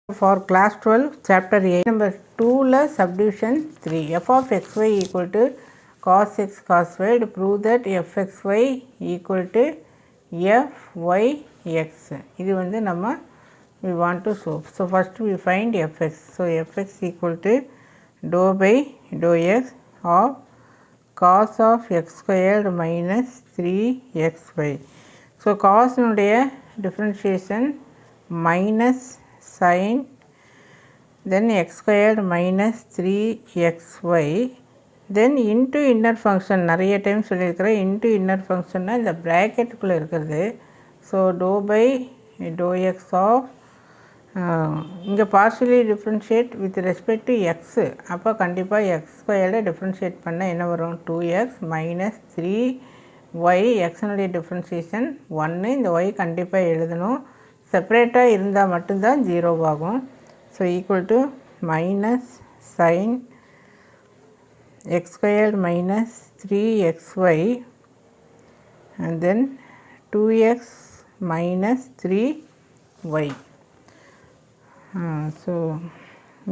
For class 12 chapter 8 number 2 la subdivision 3 f of xy equal to cos x cos y to prove that fxy equal to fyx. இது வந்து நம்ம we want to solve. So first we find fx. So fx equal to dou by dou x of cos of x squared minus 3xy. So cos னுடைய differentiation minus sin then x squared minus 3xy then into inner function நிறைய time சொல்லியிருக்கிறேன் into inner function இந்த ப்ராக்கெட்டுக்குள்ளே இருக்கிறது. So do by do x of இங்கே partially differentiate with respect to x. அப்போ கண்டிப்பாக X ஸ்கொயர்டை differentiate பண்ண என்ன வரும் 2x மைனஸ் 3y எக்ஸனுடைய டிஃப்ரென்ஷியேஷன் 1. இந்த y கண்டிப்பாக எழுதணும். செப்பரேட்டாக இருந்தால் மட்டும்தான் 0 ஆகும். So equal to minus sign x squared minus 3xy and then 2x minus 3y. So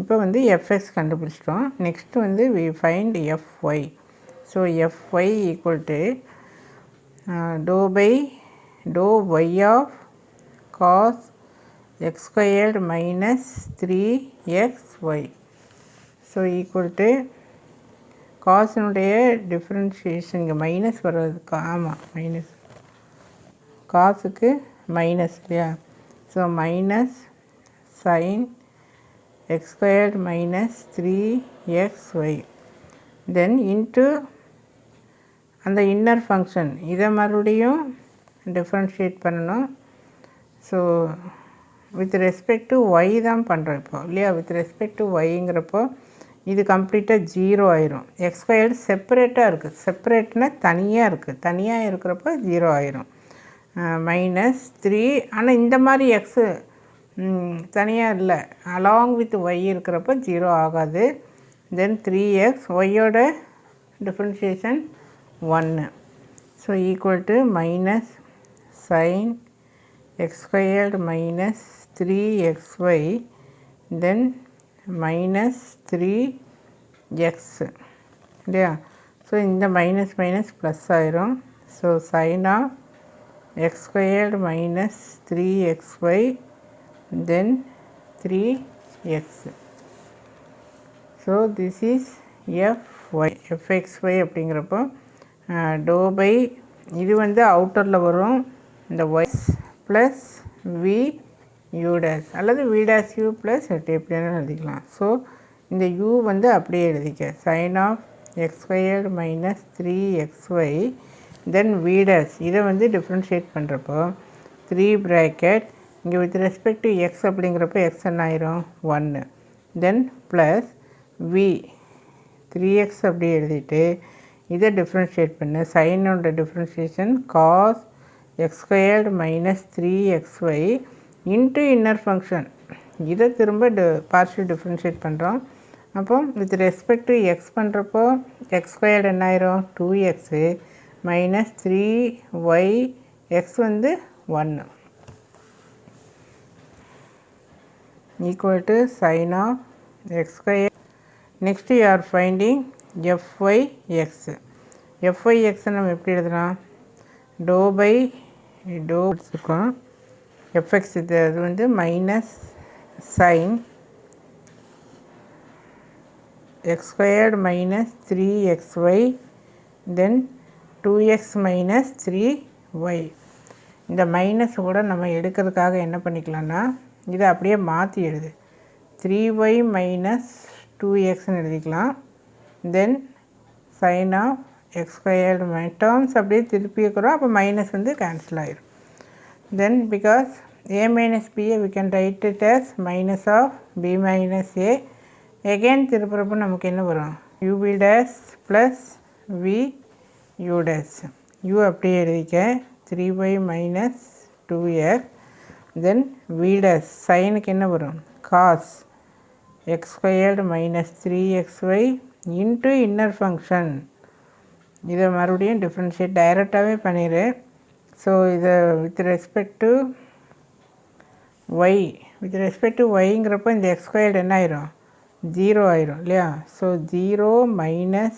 இப்போ வந்து fx கண்டுபிடிச்சிட்டோம். நெக்ஸ்ட் வந்து we find fy. ஸோ fy equal to dou by dou y of cos x squared minus 3xy. So equal to காஸினுடைய differentiation இங்கே minus வர்றதுக்கு ஆமாம் minus காஸுக்கு மைனஸ் இல்லையா. So minus sine x squared minus 3xy then into அந்த inner function இதை மறுபடியும் differentiate பண்ணணும். So with respect to y தான் பண்ணுறோம் இப்போ இல்லையா. வித் ரெஸ்பெக்ட் டு ஒய்ங்கிறப்போ இது கம்ப்ளீட்டாக 0 ஆயிரும். எக்ஸ் ஸ்கொயர்டு செப்பரேட்டாக இருக்குது. செப்பரேட்னால் தனியாக இருக்குது. தனியாக இருக்கிறப்போ 0 ஆயிரும். மைனஸ் 3 ஆனால் இந்த மாதிரி எக்ஸு தனியாக இல்லை அலாங் வித் ஒய் இருக்கிறப்போ 0 ஆகாது. தென் 3x ஒய்யோட differentiation 1. So equal to minus sign x squared minus 3xy then minus 3x இல்லையா. ஸோ இந்த மைனஸ் மைனஸ் ப்ளஸ் ஆயிரும். So sine of x squared minus 3xy then 3x. So this is fxy அப்படிங்கிறப்போ do by இது வந்து அவுட்டரில் வரும் இந்த y plus v u dash அல்லது வி டேஷ் யூ ப்ளஸ் எப்படின்னு எழுதிக்கலாம். ஸோ இந்த யூ வந்து அப்படியே எழுதிக்க sine of x squared minus 3xy then v dash இதை வந்து டிஃப்ரென்ஷியேட் பண்ணுறப்போ 3 ப்ராக்கெட் இங்கே வித் ரெஸ்பெக்ட் டு எக்ஸ் அப்படிங்கிறப்போ எக்ஸ் என்ன ஆயிரும் 1 தென் ப்ளஸ் வி 3x அப்படியே எழுதிட்டு இதை டிஃப்ரென்ஷியேட் பண்ணு. சைனோட differentiation cos x squared minus 3xy into inner function இதை திரும்ப பார்ஷியல் டிஃப்ரென்ஷியேட் பண்ணுறோம். அப்போ வித் ரெஸ்பெக்ட் டு எக்ஸ் பண்ணுறப்போ எக்ஸ் ஸ்கொயர்டு என்ன ஆயிரும் 2x மைனஸ் 3y எக்ஸ் வந்து 1 equal to sine of x square. Next you are finding fyx. fyx நம்ம எப்படி எழுதலாம் டோ பை டோ இருக்கும் எஃப்எக்ஸ் இது அது வந்து minus sine x squared minus 3xy then 2x minus 3y. இந்த மைனஸ் கூட நம்ம எடுக்கிறதுக்காக என்ன பண்ணிக்கலாம்னா இதை அப்படியே மாற்றி எழுது 3y மைனஸ் 2xன்னு எழுதிக்கலாம். Then sine of x squared terms அப்படியே திருப்பி இருக்கிறோம். அப்போ மைனஸ் வந்து கேன்சல் ஆயிரும். தென் பிகாஸ் a மைனஸ் பியை we can write it as minus of b minus a. Again திருப்புறப்போ நமக்கு என்ன வரும் ub dash plus v u dash. u அப்படியே எழுதிக்க 3y minus 2x then v dash சைனுக்கு என்ன வரும் cos x squared minus 3xy into inner function இதை மறுபடியும் டிஃப்ரென்ஷியேட் டைரெக்டாகவே பண்ணிடு. ஸோ இதை with respect to y with respect to yங்கிறப்போ இந்த x squared என்ன ஆயிரும் 0 ஆயிரும் இல்லையா. ஸோ 0 minus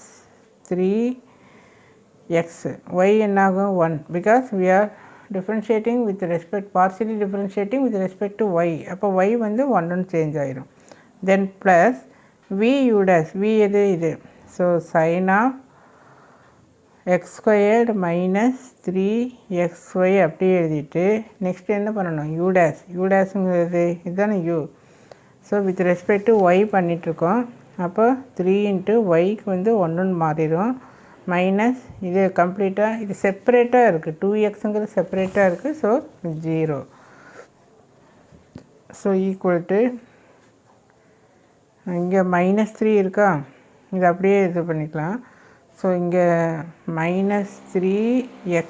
3x y என்னாகும் 1 because we are differentiating with respect partially differentiating with respect to y. அப்போ y வந்து 1 சேஞ்ச் ஆயிரும். then plus v u dash v எது இது. So sin of x squared minus 3xy அப்படியே எழுதிட்டு next என்ன பண்ணணும் u dash இதுதானே u. So with respect to y பண்ணிகிட்ருக்கோம். அப்போ 3 இன்ட்டு ஒய்க்கு வந்து 1 மாறிடும். மைனஸ் இது கம்ப்ளீட்டாக இது செப்பரேட்டாக இருக்குது 2xங்கிறது செப்பரேட்டாக இருக்குது. ஸோ 0. ஸோ ஈக்குவல் டு இங்கே -3 இருக்கா, இது அப்படியே இது பண்ணிக்கலாம். ஸோ இங்கே -3x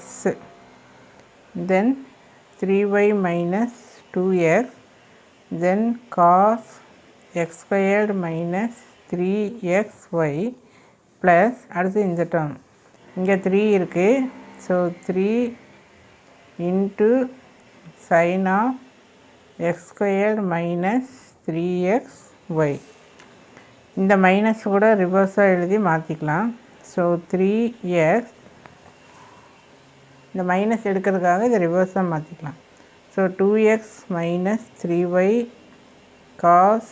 தென் 3y minus 2x then cos x squared minus 3xy plus அடுத்து இந்த டேர்ம் இங்கே 3 இருக்குது. So 3 into sin of x squared minus 3xy. இந்த மைனஸ் கூட ரிவர்ஸாக எழுதி மாற்றிக்கலாம். ஸோ 3x இந்த மைனஸ் எடுக்கிறதுக்காக இதை ரிவர்ஸாக மாற்றிக்கலாம். So 2x minus 3y cos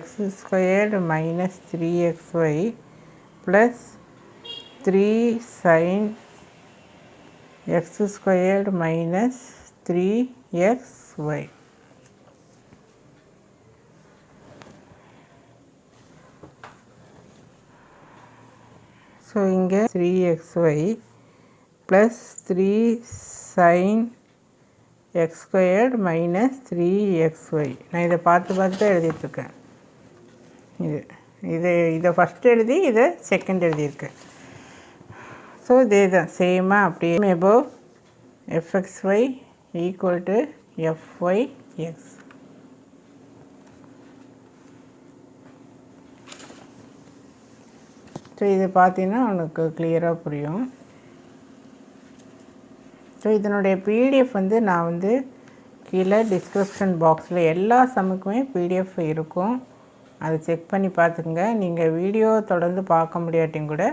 x squared minus 3xy plus 3 sin x squared minus 3xy. So இங்கே 3xy plus 3 sin x squared minus 3xy. நான் இதை பார்த்து தான் எழுதிட்டுருக்கேன். இதை ஃபஸ்ட்டு எழுதி இதை செகண்ட் எழுதியிருக்கேன். ஸோ இதே தான் சேமாக அப்படியே above fxy equal to fyx. So இதை பார்த்தீங்கன்னா உனக்கு கிளியராக புரியும். ஸோ இதனுடைய பிடிஎஃப் வந்து நான் வந்து கீழே டிஸ்கிரிப்ஷன் பாக்ஸில் எல்லா சம்முக்குமே பிடிஎஃப் இருக்கும், அதை செக் பண்ணி பார்த்துக்குங்க. நீங்கள் வீடியோ தொடர்ந்து பார்க்க முடியாட்டியும் கூட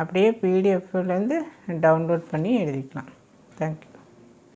அப்படியே பிடிஎஃப்லேருந்து டவுன்லோட் பண்ணி எழுதிக்கலாம். தேங்க்யூ.